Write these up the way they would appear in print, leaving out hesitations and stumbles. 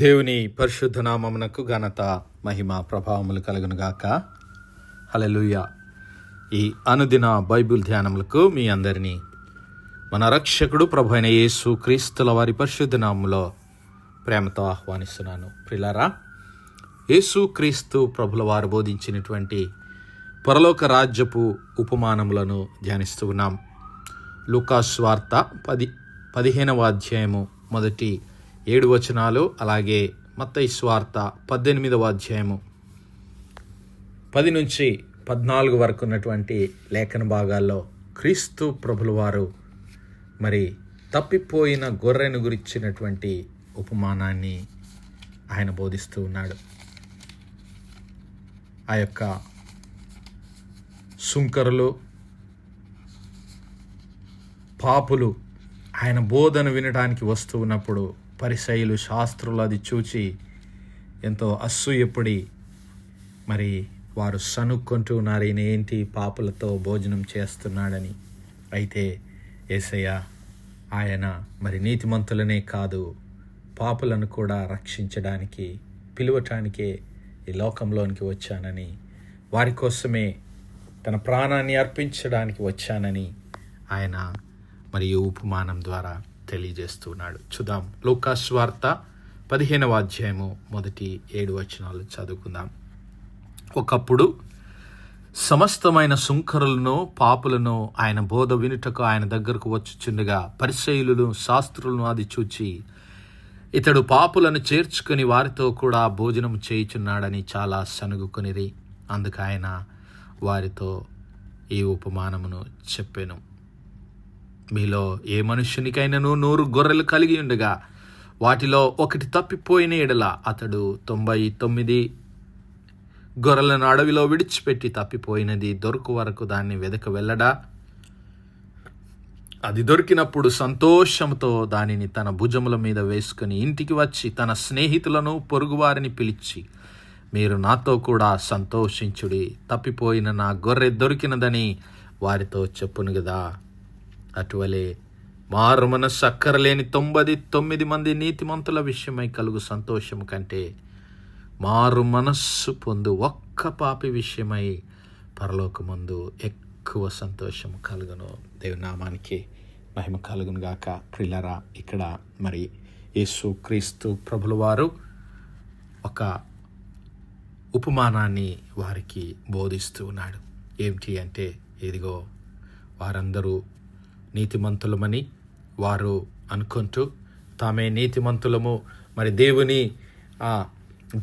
దేవుని పరిశుద్ధ నామమునకు ఘనత మహిమ ప్రభావములు కలుగునుగాక. హల్లెలూయా. ఈ అనుదిన బైబిల్ ధ్యానములకు మీ అందరినీ మన రక్షకుడు ప్రభు అయిన యేసు క్రీస్తుల వారి పరిశుద్ధ నామములో ప్రేమతో ఆహ్వానిస్తున్నాను. ప్రియులారా, యేసు క్రీస్తు ప్రభుల వారు బోధించినటువంటి పరలోక రాజ్యపు ఉపమానములను ధ్యానిస్తూ ఉన్నాం. లూకాసు వార్త 15వ అధ్యాయము మొదటి 7 వచనాలు, అలాగే మత్తయి సువార్త 18వ అధ్యాయము 10 నుంచి 14 వరకు ఉన్నటువంటి లేఖన భాగాల్లో క్రీస్తు ప్రభుల వారు మరి తప్పిపోయిన గొర్రెను గురించినటువంటి ఉపమానాన్ని ఆయన బోధిస్తూ ఉన్నాడు. ఆ యొక్క సుంకరులు, పాపులు ఆయన బోధన వినడానికి వస్తూ ఉన్నప్పుడు పరిసయ్యులు, శాస్త్రులు అది చూచి ఎంతో అసూయపడి మరి వారు సనుక్కుంటూ ఉన్నారు, ఈయన ఏంటి పాపులతో భోజనం చేస్తున్నాడని. అయితే యేసయ్య ఆయన మరి నీతిమంతులనే కాదు, పాపులను కూడా రక్షించడానికి, పిలువటానికే ఈ లోకంలోనికి వచ్చానని, వారి కోసమే తన ప్రాణాన్ని అర్పించడానికి వచ్చానని ఆయన మరి ఈ ఉపమానం ద్వారా తెలియజేస్తున్నాడు. చూద్దాం. లూకాసు వార్త 15వ అధ్యాయము మొదటి 7 వచనాలు చదువుకుందాం. ఒకప్పుడు సమస్తమైన సుంకరులను, పాపులను ఆయన బోధ వినుటకు ఆయన దగ్గరకు వచ్చుచుండగా పరిసయ్యులను, శాస్త్రులను అది చూచి ఇతడు పాపులను చేర్చుకుని వారితో కూడా భోజనం చేయుచున్నాడని చాలా సనుగుకొనిరి. అందుకు ఆయన వారితో ఈ ఉపమానమును చెప్పెను. మీలో ఏ మనుష్యునికైనాను 100 గొర్రెలు కలిగి ఉండగా వాటిలో ఒకటి తప్పిపోయిన ఎడల అతడు 99 గొర్రెలను అడవిలో విడిచిపెట్టి తప్పిపోయినది దొరకు వరకు దాన్ని వెదక వెళ్ళడా? అది దొరికినప్పుడు సంతోషంతో దానిని తన భుజముల మీద వేసుకుని ఇంటికి వచ్చి తన స్నేహితులను, పొరుగువారిని పిలిచి, మీరు నాతో కూడా సంతోషించుడి, తప్పిపోయిన నా గొర్రె దొరికినదని వారితో చెప్పును గదా. అటువలే మారు మనస్సు అక్కరలేని 99 మంది నీతిమంతుల విషయమై కలుగు సంతోషము కంటే మారు మనస్సు పొందు ఒక్క పాపి విషయమై పరలోకమందు ఎక్కువ సంతోషం కలుగును. దేవుని నామానికి మహిమ కలుగును గాక. ప్రియులారా, ఇక్కడ మరి యేసు క్రీస్తు ప్రభుల వారు ఒక ఉపమానాన్ని వారికి బోధిస్తూ ఉన్నాడు. ఏమిటి అంటే, ఇదిగో వారందరూ నీతిమంతులమని వారు అనుకుంటూ తామే నీతిమంతులము, మరి దేవుని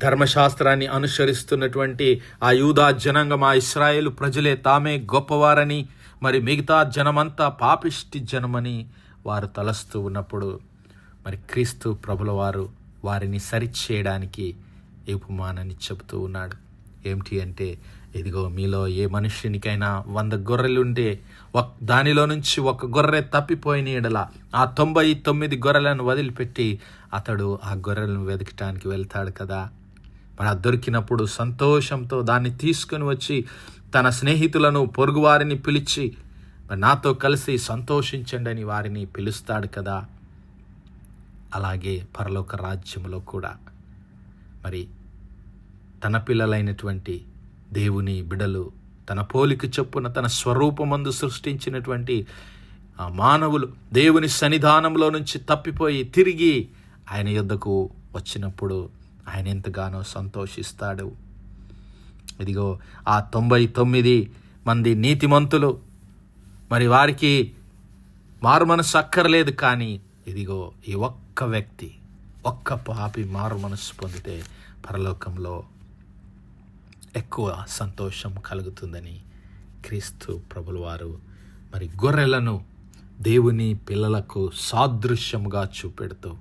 ధర్మశాస్త్రాన్ని అనుసరిస్తున్నటువంటి ఆ యూదా జనాంగం, ఆ ఇశ్రాయేలు ప్రజలే తామే గొప్పవారని, మరి మిగతా జనమంతా పాపిష్టి జనమని వారు తలస్తూ ఉన్నప్పుడు మరి క్రీస్తు ప్రభుల వారు వారిని సరిచేయడానికి ఈ ఉపమానాన్ని చెబుతూ ఉన్నాడు. ఏమిటి అంటే, ఇదిగో మీలో ఏ మనుష్యునికైనా 100 గొర్రెలుంటే దానిలో నుంచి ఒక గొర్రె తప్పిపోయిన ఎడల ఆ 99 గొర్రెలను వదిలిపెట్టి అతడు ఆ గొర్రెలను వెతకటానికి వెళ్తాడు కదా. మరి అది దొరికినప్పుడు సంతోషంతో దాన్ని తీసుకుని వచ్చి తన స్నేహితులను, పొరుగువారిని పిలిచి మరి నాతో కలిసి సంతోషించండి అని వారిని పిలుస్తాడు కదా. అలాగే పరలోక రాజ్యంలో కూడా మరి తన పిల్లలైనటువంటి దేవుని బిడలు, తన పోలిక చొప్పున తన స్వరూపమందు సృష్టించినటువంటి ఆ మానవులు దేవుని సన్నిధానంలో నుంచి తప్పిపోయి తిరిగి ఆయన యొద్దకు వచ్చినప్పుడు ఆయన ఎంతగానో సంతోషిస్తాడు. ఇదిగో ఆ 99 మంది నీతిమంతులు, మరి వారికి మారు మనస్సు అక్కర్లేదు, కానీ ఇదిగో ఈ ఒక్క వ్యక్తి, ఒక్క పాపి మారు మనస్సు పొందితే పరలోకంలో ఎక్కువ సంతోషం కలుగుతుందని క్రీస్తు ప్రభుల వారు మరి గొర్రెలను దేవుని పిల్లలకు సాదృశ్యముగా చూపెడుతూ,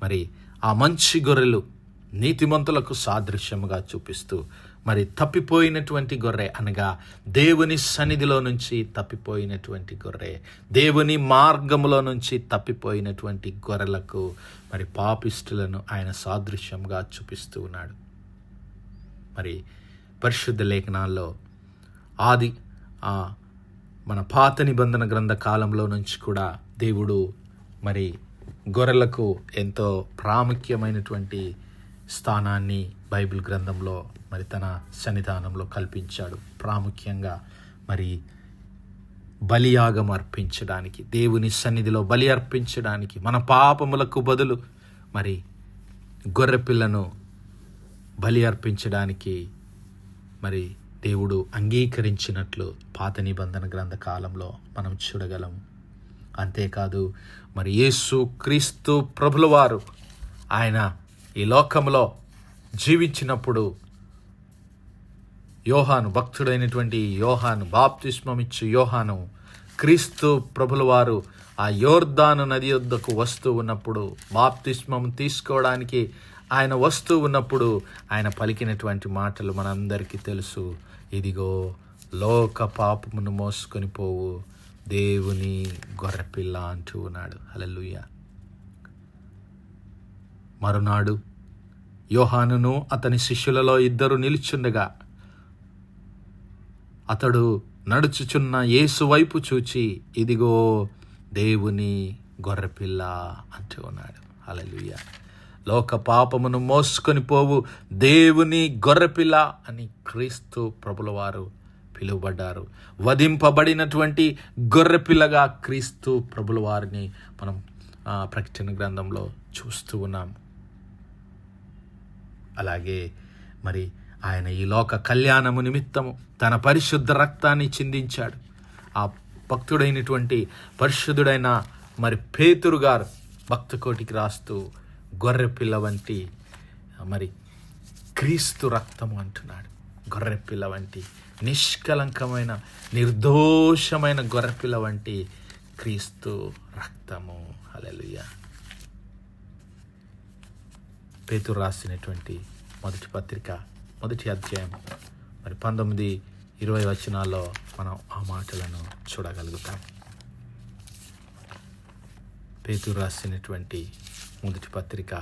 మరి ఆ మంచి గొర్రెలు నీతిమంతులకు సాదృశ్యముగా చూపిస్తూ, మరి తప్పిపోయినటువంటి గొర్రె అనగా దేవుని సన్నిధిలో నుంచి తప్పిపోయినటువంటి గొర్రె, దేవుని మార్గములో నుంచి తప్పిపోయినటువంటి గొర్రెలకు మరి పాపిష్టులను ఆయన సాదృశ్యంగా చూపిస్తూ ఉన్నాడు. మరి పరిశుద్ధ లేఖనాల్లో మన పాత నిబంధన గ్రంథ కాలంలో నుంచి కూడా దేవుడు మరి గొర్రెలకు ఎంతో ప్రాముఖ్యమైనటువంటి స్థానాన్ని బైబిల్ గ్రంథంలో మరి తన సన్నిధానంలో కల్పించాడు. ప్రాముఖ్యంగా మరి బలియాగం అర్పించడానికి, దేవుని సన్నిధిలో బలి అర్పించడానికి, మన పాపములకు బదులు మరి గొర్రెపిల్లను బలి అర్పించడానికి మరి దేవుడు అంగీకరించినట్లు పాత నిబంధన గ్రంథ కాలంలో మనం చూడగలం. అంతేకాదు మరి యేసు క్రీస్తు ప్రభుల వారు ఆయన ఈ లోకంలో జీవించినప్పుడు యోహాను, భక్తుడైనటువంటి యోహాను, బాప్తిస్మమిచ్చు యోహాను, క్రీస్తు ప్రభుల వారు ఆ యోర్దాను నది యొద్దకు వస్తూ ఉన్నప్పుడు, బాప్తిస్మం తీసుకోవడానికి ఆయన వస్తూ ఉన్నప్పుడు ఆయన పలికినటువంటి మాటలు మనందరికీ తెలుసు. ఇదిగో లోక పాపమును మోసుకొని పోవు దేవుని గొర్రెపిల్ల అంటూ ఉన్నాడు. హల్లెలూయా. మరునాడు యోహానును అతని శిష్యులలో 2 నిలుచుండగా అతడు నడుచుచున్న యేసు వైపు చూచి ఇదిగో దేవుని గొర్రెపిల్ల అంటూ ఉన్నాడు. హల్లెలూయా. లోక పాపమును మోసుకొని పోవు దేవుని గొర్రెపిల్ల అని క్రీస్తు ప్రభుల వారు పిలువబడ్డారు. వధింపబడినటువంటి గొర్రెపిల్లగా క్రీస్తు ప్రభుల వారిని మనం ప్రకటన గ్రంథంలో చూస్తూ ఉన్నాం. అలాగే మరి ఆయన ఈ లోక కళ్యాణము నిమిత్తము తన పరిశుద్ధ రక్తాన్ని చిందించాడు. ఆ భక్తుడైనటువంటి పరిశుద్ధుడైన మరి పేతురు గారు భక్త కోటికి రాస్తూ గొర్రెపిల్ల వంటి మరి క్రీస్తు రక్తము అంటున్నాడు. గొర్రెపిల్ల వంటి నిష్కలంకమైన నిర్దోషమైన గొర్రెపిల్ల వంటి క్రీస్తు రక్తము. హల్లెలూయా. పేతురు రాసినటువంటి మొదటి పత్రిక 1వ అధ్యాయం మరి 19-20 వచనాల్లో మనం ఆ మాటలను చూడగలుగుతాం. పేతురు రాసినటువంటి మొదటి పత్రిక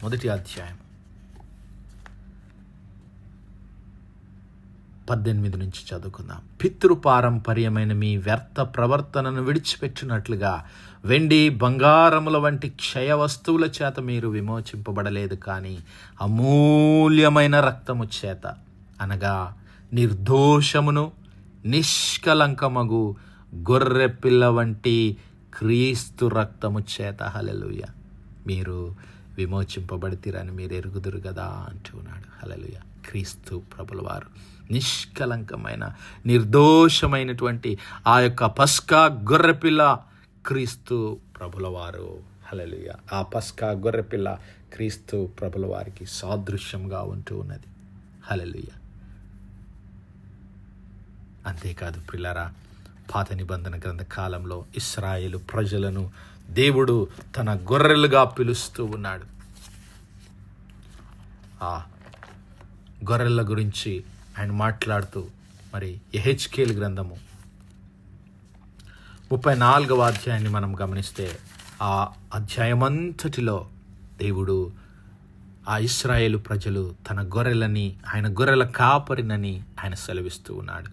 1వ అధ్యాయం 18 నుంచి చదువుకుందాం. పితృపారంపర్యమైన మీ వ్యర్థ ప్రవర్తనను విడిచిపెట్టినట్లుగా వెండి బంగారముల వంటి క్షయ వస్తువుల చేత మీరు విమోచింపబడలేదు, కానీ అమూల్యమైన రక్తము చేత, అనగా నిర్దోషమును నిష్కలంకమగు గొర్రె పిల్ల వంటి క్రీస్తు రక్తము చేత హల్లెలూయా మీరు విమోచింపబడితిరని మీరు ఎరుగుదురు కదా అంటున్నాడు. హల్లెలూయా. క్రీస్తు ప్రభుల వారు నిష్కలంకమైన నిర్దోషమైనటువంటి ఆ యొక్క పస్కా గొర్రెపిల్ల క్రీస్తు ప్రభుల వారు. హల్లెలూయా. ఆ పస్కా గొర్రెపిల్ల క్రీస్తు ప్రభుల వారికి సాదృశ్యంగా ఉంటూ ఉన్నది. హల్లెలూయా. అంతేకాదు ప్రియులారా, పాత నిబంధన గ్రంథ కాలంలో ఇశ్రాయేలు ప్రజలను దేవుడు తన గొర్రెలుగా పిలుస్తూ ఉన్నాడు. ఆ గొర్రెల గురించి ఆయన మాట్లాడుతూ మరి యెహెజ్కేలు గ్రంథము 34వ అధ్యాయాన్ని మనం గమనిస్తే ఆ అధ్యాయమంతటిలో దేవుడు ఆ ఇశ్రాయేలు ప్రజలు తన గొర్రెలని, ఆయన గొర్రెల కాపరినని ఆయన సెలవిస్తూ ఉన్నాడు.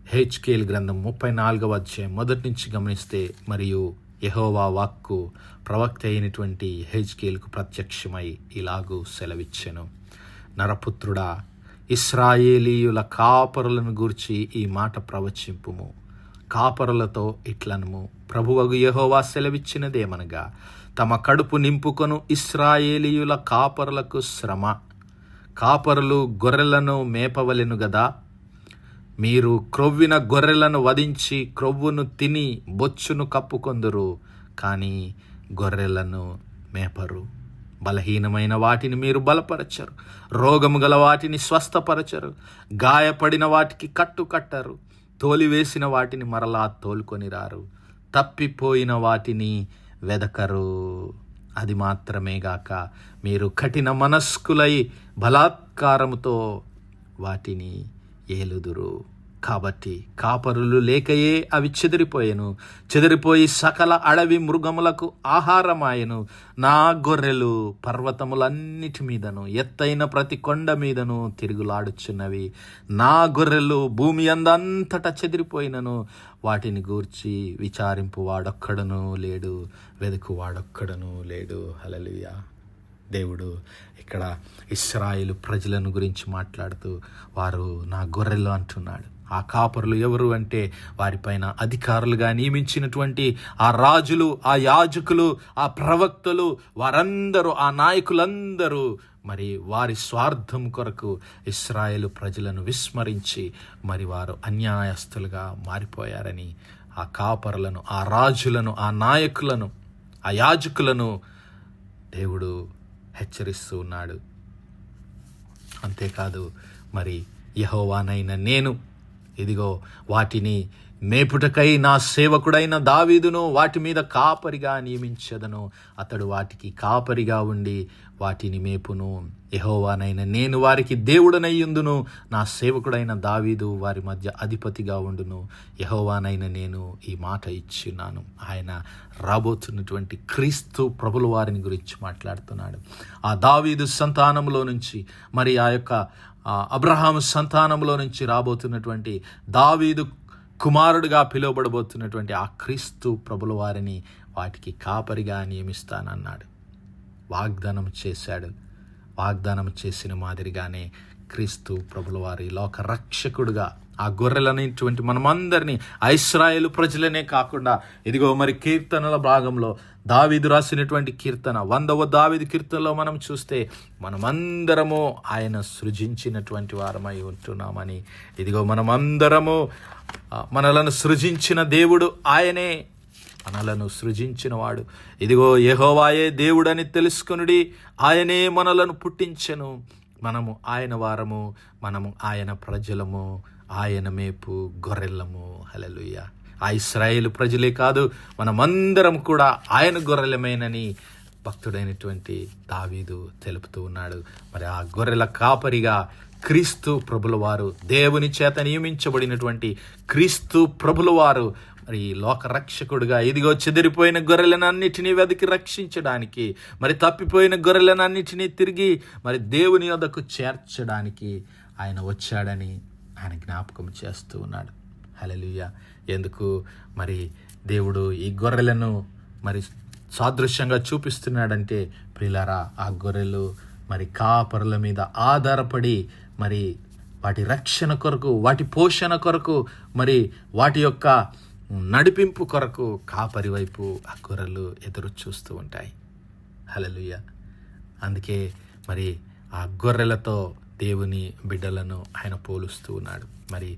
యెహెజ్కేలు గ్రంథం 34వ అధ్యాయం 1 నుంచి గమనిస్తే, మరియు యెహోవా వాక్కు ప్రవక్త అయినటువంటి యెహెజ్కేలుకు ప్రత్యక్షమై ఇలాగూ సెలవిచ్చెను. నరపుత్రుడా, ఇశ్రాయేలీయుల కాపరులను గూర్చి ఈ మాట ప్రవచింపుము. కాపరులతో ఇట్లనుము, ప్రభువగు యెహోవా సెలవిచ్చినదేమనగా, తమ కడుపు నింపుకొను ఇశ్రాయేలీయుల కాపరులకు శ్రమ. కాపరులు గొర్రెలను మేపవలెను గదా. మీరు క్రొవ్విన గొర్రెలను వధించి క్రొవ్వును తిని బొచ్చును కప్పుకొందురు, కానీ గొర్రెలను మేపరు. బలహీనమైన వాటిని మీరు బలపరచరు, రోగము గల వాటిని స్వస్థపరచరు, గాయపడిన వాటికి కట్టు కట్టరు, తోలివేసిన వాటిని మరలా తోలుకొని రారు, తప్పిపోయిన వాటిని వెదకరు. అది మాత్రమే గాక మీరు కఠిన మనస్కులై బలాత్కారముతో వాటిని ఏలుదురు. కాబట్టి కాపరులు లేకయే అవి చెదిరిపోయి సకల అడవి మృగములకు ఆహారమాయను. నా గొర్రెలు పర్వతములన్నిటి మీదను ఎత్తైన ప్రతి కొండ మీదను తిరుగులాడుచున్నవి. నా గొర్రెలు భూమి అందంతటా చెదిరిపోయినను వాటిని గూర్చి విచారింపు వాడొక్కడను లేడు, వెదుకు వాడొక్కడను లేడు. హల్లెలూయా. దేవుడు ఇక్కడ ఇశ్రాయేలు ప్రజలను గురించి మాట్లాడుతూ వారు నా గొర్రెలు అంటున్నాడు. ఆ కాపరులు ఎవరు అంటే వారిపైన అధికారులుగా నియమించినటువంటి ఆ రాజులు, ఆ యాజకులు, ఆ ప్రవక్తలు, వారందరూ, ఆ నాయకులందరూ మరి వారి స్వార్థం కొరకు ఇశ్రాయేలు ప్రజలను విస్మరించి మరి వారు అన్యాయస్తులుగా మారిపోయారని ఆ కాపరులను, ఆ రాజులను, ఆ నాయకులను, ఆ యాజకులను దేవుడు హెచ్చరిస్తూ ఉన్నాడు. అంతేకాదు, మరి యెహోవానైన నేను ఇదిగో వాటిని మేపుటకై నా సేవకుడైన దావీదును వాటి మీద కాపరిగా నియమించదను. అతడు వాటికి కాపరిగా ఉండి వాటిని మేపును. యెహోవానైన నేను వారికి దేవుడనయ్యుందును. నా సేవకుడైన దావీదు వారి మధ్య అధిపతిగా ఉండును. యెహోవానైన నేను ఈ మాట ఇచ్చినాను. ఆయన రాబోతున్నటువంటి క్రీస్తు ప్రభుల వారిని గురించి మాట్లాడుతున్నాడు. ఆ దావీదు సంతానంలో నుంచి, మరి ఆ యొక్క అబ్రహాము సంతానంలో నుంచి రాబోతున్నటువంటి దావీదు కుమారుడిగా పిలువబడబోతున్నటువంటి ఆ క్రీస్తు ప్రభుల వారిని వాటికి కాపరిగా నియమిస్తానన్నాడు. వాగ్దానం చేశాడు. వాగ్దానం చేసిన మాదిరిగానే క్రీస్తు ప్రభుల వారి లోక రక్షకుడుగా ఆ గొర్రెలనేటువంటి మనమందరినీ, ఇశ్రాయేలు ప్రజలనే కాకుండా ఇదిగో మరి కీర్తనల భాగంలో దావీదు రాసినటువంటి కీర్తన 100వ దావీదు కీర్తనలో మనం చూస్తే మనమందరము ఆయన సృజించినటువంటి వారమై ఉంటున్నామని, ఇదిగో మనమందరము మనలను సృజించిన దేవుడు ఆయనే, మనలను సృజించినవాడు. ఇదిగో యెహోవాయే దేవుడని తెలుసుకొనుడి, ఆయనే మనలను పుట్టించెను. మనము ఆయన వారము, మనము ఆయన ప్రజలము, ఆయన మేపు గొర్రెలము. హల్లెలూయా. ఆ ఇశ్రాయేలు ప్రజలే కాదు, మనమందరం కూడా ఆయన గొర్రెలమేనని భక్తుడైనటువంటి దావీదు తెలుపుతూ ఉన్నాడు. మరి ఆ గొర్రెల కాపరిగా క్రీస్తు ప్రభుల వారు, దేవుని చేత నియమించబడినటువంటి క్రీస్తు ప్రభుల వారు మరి లోక రక్షకుడుగా ఇదిగో చెదిరిపోయిన గొర్రెలనన్నిటినీ వెతికి రక్షించడానికి, మరి తప్పిపోయిన గొర్రెలనన్నిటినీ తిరిగి మరి దేవుని యొద్దకు చేర్చడానికి ఆయన వచ్చాడని ఆయన జ్ఞాపకం చేస్తూ ఉన్నాడు. హల్లెలూయా. ఎందుకు మరి దేవుడు ఈ గొర్రెలను మరి సాదృశ్యంగా చూపిస్తున్నాడంటే, ప్రియులారా, ఆ గొర్రెలు మరి కాపరుల మీద ఆధారపడి మరి వాటి రక్షణ కొరకు, వాటి పోషణ కొరకు, మరి వాటి యొక్క నడిపింపు కొరకు కాపరి వైపు ఆ గొర్రెలు ఎదురు చూస్తూ ఉంటాయి. హల్లెలూయా. అందుకే మరి ఆ గొర్రెలతో దేవుని బిడ్డలను ఆయన పోలుస్తూ ఉన్నాడు. మరి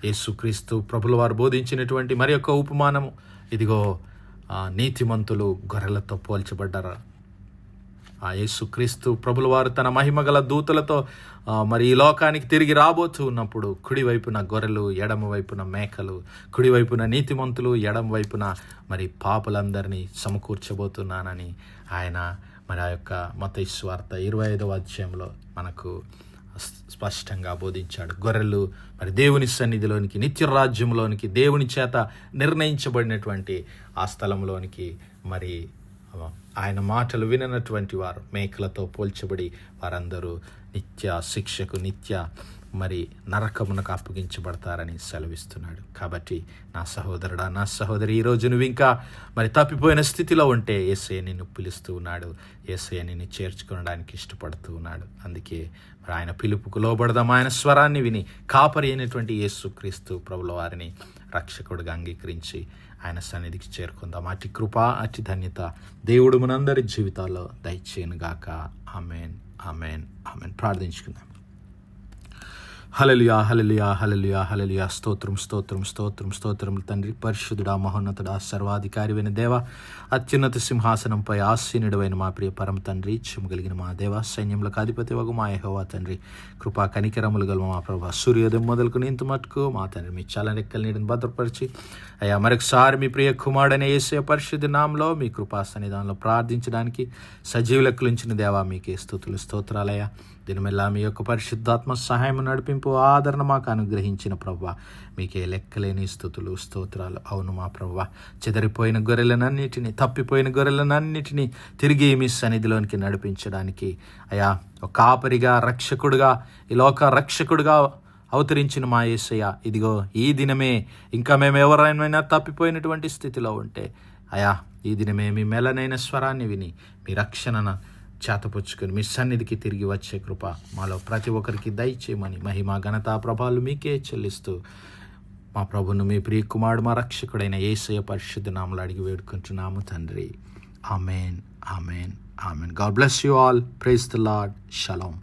యేసుక్రీస్తు ప్రభుల వారు బోధించినటువంటి మరి యొక్క ఉపమానము, ఇదిగో నీతిమంతులు గొర్రెలతో పోల్చబడ్డారు. ఆ యేసుక్రీస్తు ప్రభుల వారు తన మహిమగల దూతలతో మరి ఈ లోకానికి తిరిగి రాబోతూ ఉన్నప్పుడు కుడివైపున గొర్రెలు, ఎడమ వైపున మేకలు, కుడివైపున నీతిమంతులు, ఎడమ వైపున మరి పాపులందరినీ సమకూర్చబోతున్నానని ఆయన మరి ఆ యొక్క మత్తయి సువార్త 25వ అధ్యాయంలో మనకు స్పష్టంగా బోధించాడు. గొర్రెలు మరి దేవుని సన్నిధిలోనికి, నిత్య రాజ్యంలోనికి, దేవుని చేత నిర్ణయించబడినటువంటి ఆ స్థలంలోనికి మరి ఆయన మాటలు విననటువంటి వారు మేకలతో పోల్చబడి వారందరూ నిత్య శిక్షకు, నిత్య మరి నరకమునకు అప్పగించబడతారని సెలవిస్తున్నాడు. కాబట్టి నా సహోదరుడా, నా సహోదరి, ఈరోజు నువ్వు ఇంకా మరి తప్పిపోయిన స్థితిలో ఉంటే యేసయ్య నిన్ను పిలుస్తూ ఉన్నాడు. యేసయ్య నిన్ను చేర్చుకోవడానికి ఇష్టపడుతూ ఉన్నాడు. అందుకే మరి ఆయన పిలుపుకు లోబడదాం. ఆయన స్వరాన్ని విని కాపరి అయినటువంటి యేసుక్రీస్తు ప్రభుల వారిని రక్షకుడిగా అంగీకరించి ఆయన సన్నిధికి చేరుకుందాం. అటు కృప, అటు ధన్యత దేవుడు మనందరి జీవితాల్లో దయచేయనుగాక. ఆమేన్, ఆమేన్, ఆమేన్. ప్రార్థించుకుందాం. హల్లెలూయా, హల్లెలూయా, హల్లెలూయా, హల్లెలూయా. స్తోత్రం, స్తోత్రం, స్తోత్రం, స్తోత్రం తండ్రి. పరిశుద్ధుడా, మహోన్నతుడా, సర్వాధికారివైన దేవ, అత్యున్నత సింహాసనంపై ఆసీనుడైన మా ప్రియ పరమ తండ్రి, కలిగిన మా దేవ, సైన్యములకు అధిపతి వగు మా యెహోవా తండ్రి, కృపా కనికరములు గల మా ప్రభా, సూర్యోదయం మొదలుకొని ఇంత మటుకు మా తండ్రి మీ చల్లనెక్కల నీడని భద్రపరిచి అయ్యా మరొకసారి మీ ప్రియ కుమారుడైన యేసయ్య పరిశుద్ధ నామములో మీ కృపా సన్నిధానంలో ప్రార్థించడానికి సజీవులకు ఉంచిన దేవా మీకే స్తుతులు, స్తోత్రాలయ్యా. దినమెల్లా మీ యొక్క పరిశుద్ధాత్మ సహాయం నడిపింపు ఆదరణ మాకు అనుగ్రహించిన ప్రభువా, మీకే లెక్కలేని స్తుతులు స్తోత్రాలు. అవును మా ప్రభువా, చెదరిపోయిన గొర్రెలనన్నిటినీ, తప్పిపోయిన గొర్రెలనన్నిటినీ తిరిగి మీ సన్నిధిలోనికి నడిపించడానికి అయా ఒక కాపరిగా, రక్షకుడుగా, ఈ లోక రక్షకుడుగా అవతరించిన మా యేసయ్య, ఇదిగో ఈ దినమే ఇంకా మేము ఎవరైనా తప్పిపోయినటువంటి స్థితిలో ఉంటే అయా ఈ దినమే మీ మెల్లనైన స్వరాన్ని విని మీ రక్షణను చేతపుచ్చుకొని మీ సన్నిధికి తిరిగి వచ్చే కృప మాలో ప్రతి ఒక్కరికి దయచేయమని మహిమ ఘనత ప్రభావాలు మీకే చెల్లిస్తూ మా ప్రభును మీ ప్రియ కుమారుడు మా రక్షకుడైన యేసయ్య పరిశుద్ధ నామములో అడిగి వేడుకుంటున్నాము తండ్రి. Amen, amen, amen. God bless you all. Praise the Lord. Shalom.